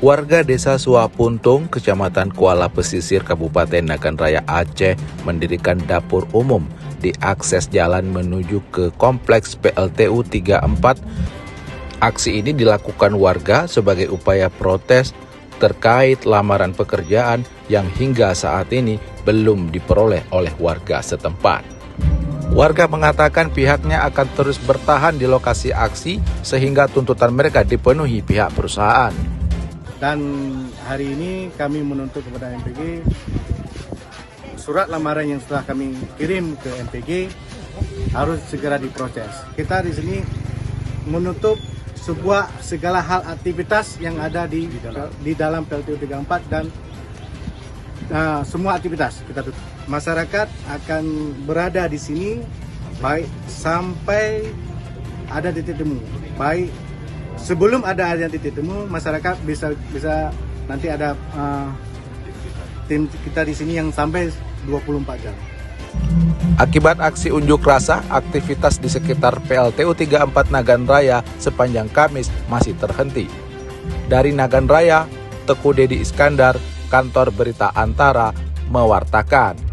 Warga Desa Suapuntung, Kecamatan Kuala Pesisir, Kabupaten Nagan Raya, Aceh, mendirikan dapur umum di akses jalan menuju ke Kompleks PLTU 34. Aksi ini dilakukan warga sebagai upaya protes terkait lamaran pekerjaan yang hingga saat ini belum diperoleh oleh warga setempat. Warga mengatakan pihaknya akan terus bertahan di lokasi aksi sehingga tuntutan mereka dipenuhi pihak perusahaan. Dan hari ini kami menuntut kepada MPG surat lamaran yang setelah kami kirim ke MPG harus segera diproses. Kita di sini menutup segala hal aktivitas yang ada di dalam PLTU 34 dan semua aktivitas kita tutup. Masyarakat akan berada di sini baik sampai ada titik temu, baik sebelum ada titik temu, masyarakat bisa nanti ada tim kita di sini yang sampai 24 jam. Akibat aksi unjuk rasa, aktivitas di sekitar PLTU 34 Nagan Raya sepanjang Kamis masih terhenti. Dari Nagan Raya, Teguh Dedi Iskandar, Kantor Berita Antara, mewartakan.